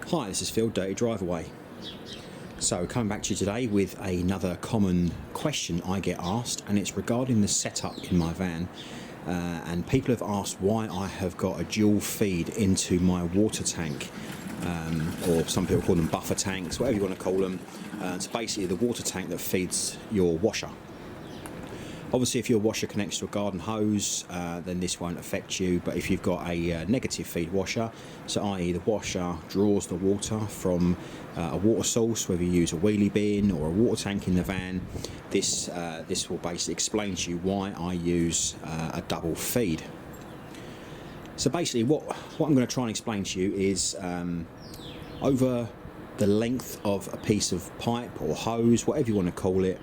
Hi, this is Phil, Dirty Drive Away. So coming back to you today with another common question I get asked, and it's regarding the setup in my van. And people have asked why I have got a dual feed into my water tank, or some people call them buffer tanks, whatever you want to call them. It's basically the water tank that feeds your washer. Obviously, if your washer connects to a garden hose, then this won't affect you. But if you've got a negative feed washer, so i.e. the washer draws the water from a water source, whether you use a wheelie bin or a water tank in the van, this will basically explain to you why I use a double feed. So basically what I'm going to try and explain to you is over the length of a piece of pipe or hose, whatever you want to call it,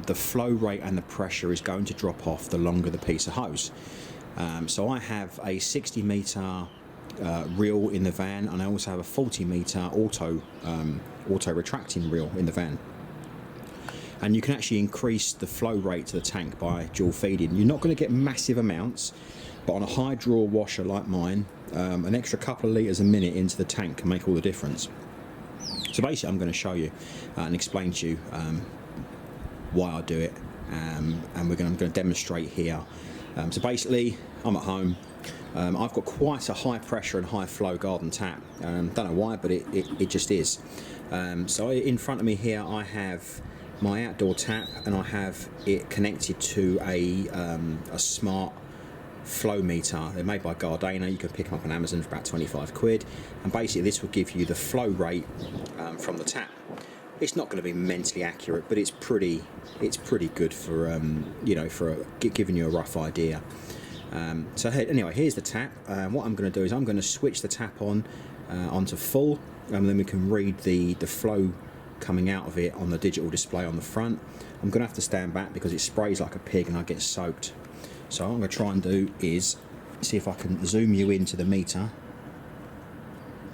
the flow rate and the pressure is going to drop off the longer the piece of hose. So I have a 60 metre reel in the van, and I also have a 40 metre auto retracting reel in the van. And you can actually increase the flow rate to the tank by dual feeding. You're not going to get massive amounts, but on a high draw washer like mine, an extra couple of litres a minute into the tank can make all the difference. So basically I'm going to show you and explain to you why I do it, and I'm going to demonstrate here. So basically I'm at home. I've got quite a high pressure and high flow garden tap. Don't know why, but it just is. So in front of me here I have my outdoor tap, and I have it connected to a smart flow meter. They're made by Gardena. You can pick them up on Amazon for about 25 quid, and basically this will give you the flow rate from the tap. It's not going to be mentally accurate, but it's pretty good for giving you a rough idea. So anyway, here's the tap. What I'm going to do is I'm going to switch the tap onto full, and then we can read the flow coming out of it on the digital display on the front. I'm going to have to stand back because it sprays like a pig and I get soaked. So what I'm going to try and do is see if I can zoom you into the meter.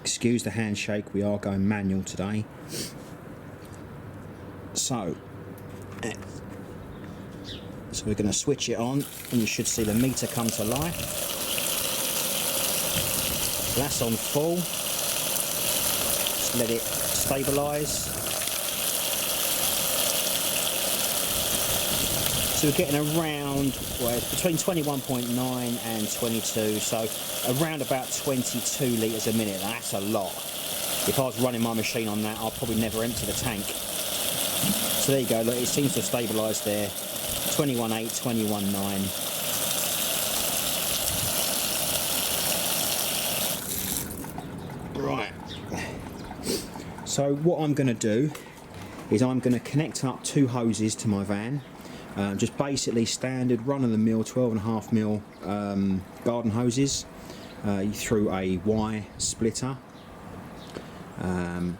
Excuse the handshake, we are going manual today. So we're going to switch it on, and you should see the meter come to life. So that's on full. Just let it stabilise. So we're getting around, well, between 21.9 and 22, so around about 22 litres a minute. That's a lot. If I was running my machine on that, I'll probably never empty the tank. So there you go, look, it seems to have stabilised there. 21.8, 21.9. Right. So what I'm going to do is I'm going to connect up two hoses to my van. Just basically standard run-of-the-mill 12.5mm garden hoses through a Y splitter.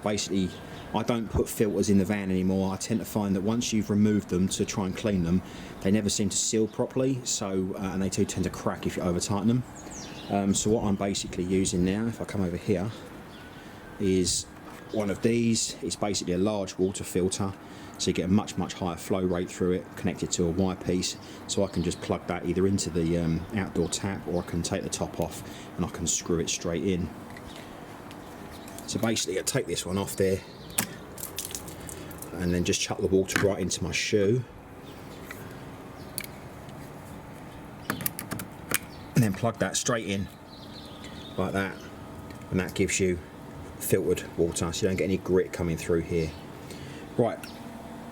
Basically, I don't put filters in the van anymore. I tend to find that once you've removed them to try and clean them, they never seem to seal properly, so and they do tend to crack if you over tighten them. So what I'm basically using now, if I come over here, is one of these. It's basically a large water filter, so you get a much higher flow rate through it, connected to a Y piece. So I can just plug that either into the outdoor tap, or I can take the top off and I can screw it straight in. So basically I take this one off there and then just chuck the water right into my shoe, and then plug that straight in like that, and that gives you filtered water, so you don't get any grit coming through here. Right,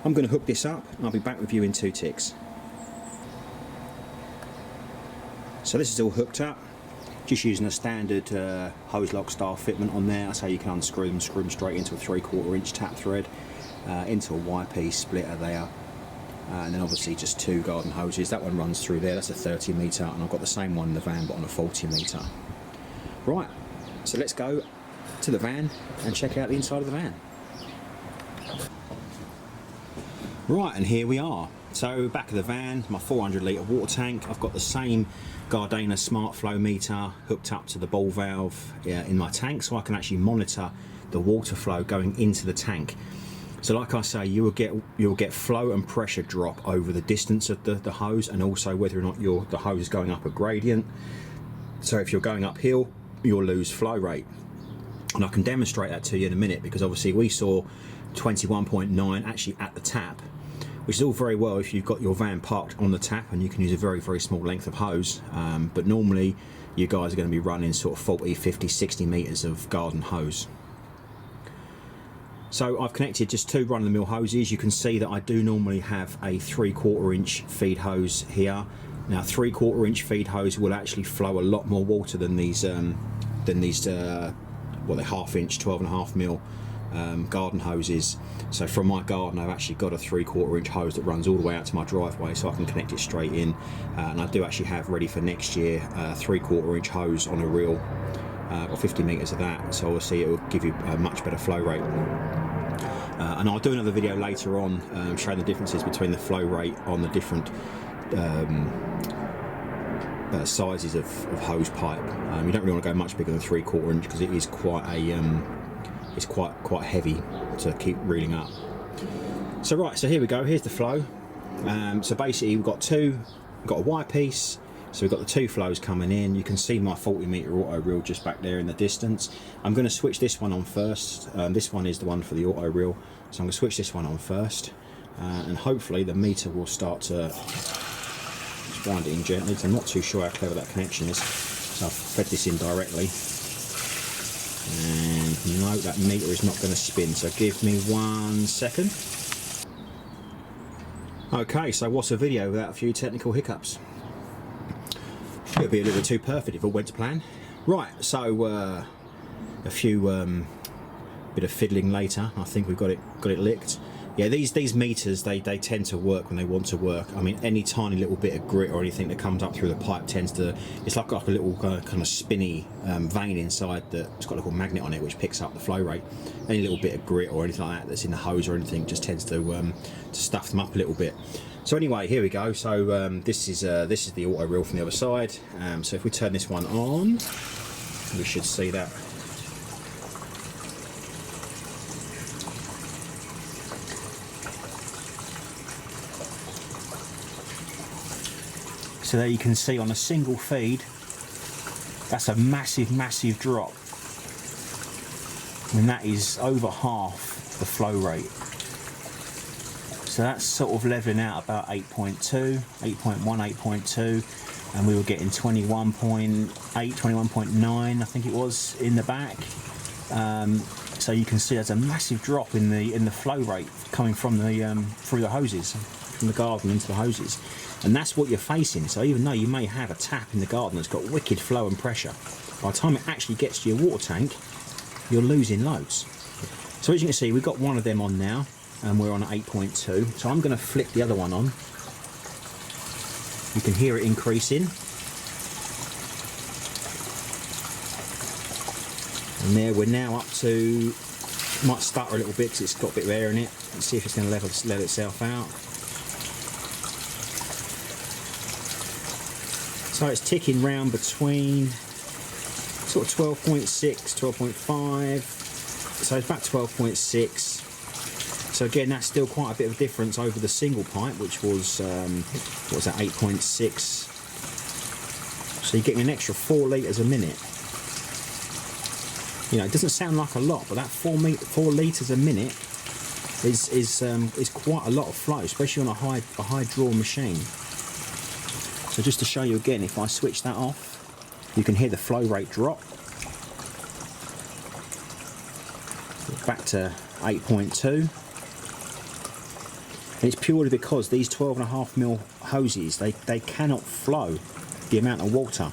I'm going to hook this up and I'll be back with you in 2 ticks. So this is all hooked up, just using a standard hose lock style fitment on there. That's how you can unscrew them, screw them straight into a 3/4 inch tap thread, into a Y piece splitter there, and then obviously just two garden hoses. That one runs through there, that's a 30 metre, and I've got the same one in the van but on a 40 metre. Right, so let's go to the van and check out the inside of the van. Right, and here we are. So back of the van, my 400 litre water tank. I've got the same Gardena smart flow meter hooked up to the ball valve in my tank, so I can actually monitor the water flow going into the tank. So like I say, you'll get flow and pressure drop over the distance of the hose, and also whether or not the hose is going up a gradient. So if you're going uphill, you'll lose flow rate. And I can demonstrate that to you in a minute, because obviously we saw 21.9 actually at the tap, which is all very well if you've got your van parked on the tap and you can use a very, very small length of hose, but normally you guys are going to be running sort of 40, 50, 60 metres of garden hose. So I've connected just 2 run-of-the-mill hoses. You can see that I do normally have a 3/4 inch feed hose here. Now 3/4 inch feed hose will actually flow a lot more water than these well, they're 1/2 inch, 12.5 mil garden hoses. So from my garden I've actually got a 3/4 inch hose that runs all the way out to my driveway, so I can connect it straight in, and I do actually have ready for next year 3/4 inch hose on a reel, or 50 metres of that, so obviously it will give you a much better flow rate. And I'll do another video later on showing the differences between the flow rate on the different sizes of hose pipe. You don't really want to go much bigger than 3/4 inch, because it is quite a it's quite heavy to keep reeling up. So right, so here we go. Here's the flow. So basically we've got a wire piece. So we've got the 2 flows coming in. You can see my 40 metre auto reel just back there in the distance. I'm going to switch this one on first. This one is the one for the auto reel, so I'm going to switch this one on first, and hopefully the meter will start to just wind it in gently. So I'm not too sure how clever that connection is, so I've fed this in directly, and no, that meter is not going to spin, so give me 1 second. Okay, so what's a video without a few technical hiccups? It would be a little bit too perfect if it went to plan. Right, so a few bit of fiddling later. I think we've got it licked. Yeah, these meters, they tend to work when they want to work. I mean, any tiny little bit of grit or anything that comes up through the pipe tends to, it's like a little kind of spinny vein inside that's got a little magnet on it which picks up the flow rate. Any little bit of grit or anything like that that's in the hose or anything just tends to stuff them up a little bit. So anyway, here we go. So this is the auto reel from the other side. So if we turn this one on, we should see that. So there you can see on a single feed, that's a massive drop. And that is over half the flow rate. So that's sort of leveling out about 8.2, 8.1, 8.2, and we were getting 21.8, 21.9, I think it was, in the back. So you can see there's a massive drop in the flow rate coming from the through the hoses, from the garden into the hoses, and that's what you're facing. So even though you may have a tap in the garden that's got wicked flow and pressure, by the time it actually gets to your water tank, you're losing loads. So as you can see, we've got one of them on now, and we're on 8.2. So I'm going to flick the other one on. You can hear it increasing. And there we're now up to, might stutter a little bit because it's got a bit of air in it. Let's see if it's going to let itself out. So it's ticking round between sort of 12.6, 12.5. So it's about 12.6. So again, that's still quite a bit of a difference over the single pipe, which was, what was that, 8.6. So you're getting an extra 4 litres a minute. You know, it doesn't sound like a lot, but that 4 litres a minute is quite a lot of flow, especially on a high draw machine. So just to show you again, if I switch that off, you can hear the flow rate drop. Back to 8.2. And it's purely because these 12.5mm hoses, they cannot flow the amount of water.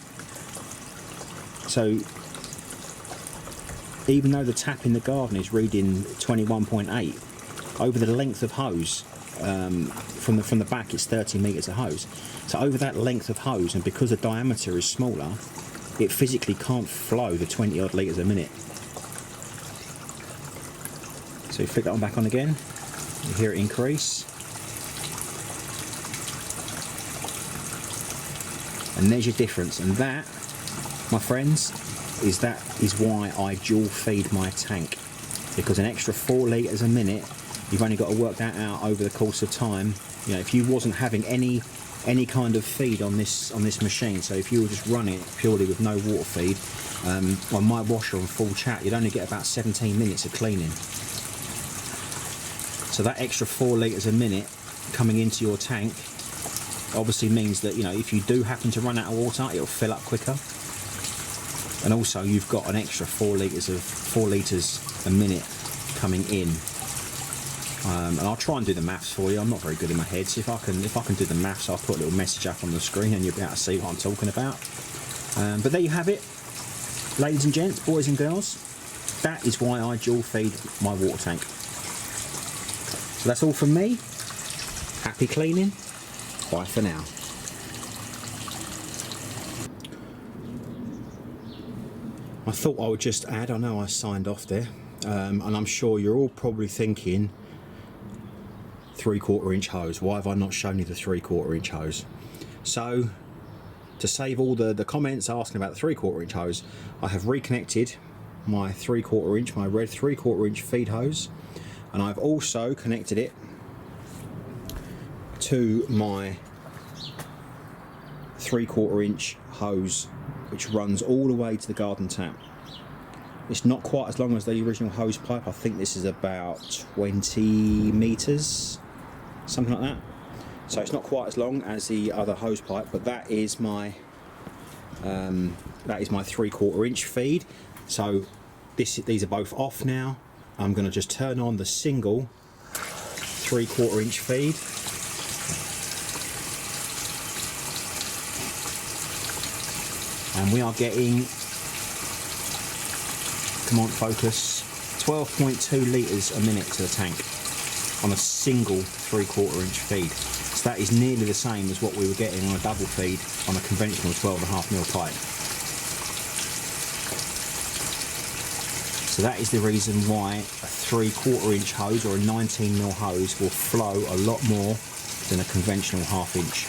So even though the tap in the garden is reading 21.8, over the length of hose, from the back it's 30 metres of hose. So over that length of hose, and because the diameter is smaller, it physically can't flow the 20 odd litres a minute. So you flick that one back on again, you hear it increase. And there's your difference, and that, my friends, is why I dual feed my tank, because an extra 4 litres a minute, you've only got to work that out over the course of time. You know, if you wasn't having any any kind of feed on this machine. So if you were just running it purely with no water feed, on my washer on full chat, you'd only get about 17 minutes of cleaning. So that extra 4 litres a minute coming into your tank obviously means that, you know, if you do happen to run out of water, it'll fill up quicker. And also you've got an extra 4 litres a minute coming in. And I'll try and do the maths for you. I'm not very good in my head, so if I can do the maths, I'll put a little message up on the screen and you'll be able to see what I'm talking about. But there you have it, ladies and gents, boys and girls. That is why I dual feed my water tank. So that's all from me. Happy cleaning. Bye for now. I thought I would just add, I know I signed off there, and I'm sure you're all probably thinking, 3/4 inch hose, why have I not shown you the 3/4 inch hose? So to save all the comments asking about the 3/4 inch hose, I have reconnected my 3/4 inch, my red 3/4 inch feed hose, and I've also connected it to my 3/4 inch hose, which runs all the way to the garden tap. It's not quite as long as the original hose pipe. I think this is about 20 meters, something like that. So it's not quite as long as the other hose pipe, but that is my 3/4 inch feed. So these are both off now. I'm going to just turn on the single 3/4 inch feed. And we are getting, come on focus, 12.2 litres a minute to the tank on a single 3/4 inch feed. So that is nearly the same as what we were getting on a double feed on a conventional 12.5mm pipe. So that is the reason why a 3/4 inch hose or a 19mm hose will flow a lot more than a conventional 1/2 inch.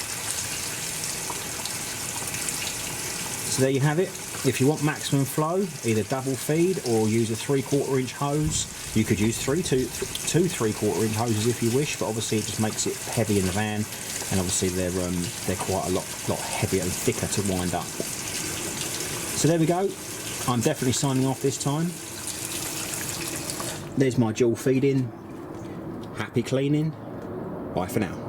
So there you have it. If you want maximum flow, either double feed or use a 3/4 inch hose. You could use two 3/4 inch hoses if you wish, but obviously it just makes it heavy in the van, and obviously they're quite a lot heavier and thicker to wind up. So there we go. I'm definitely signing off this time. There's my dual feeding. Happy cleaning. Bye for now.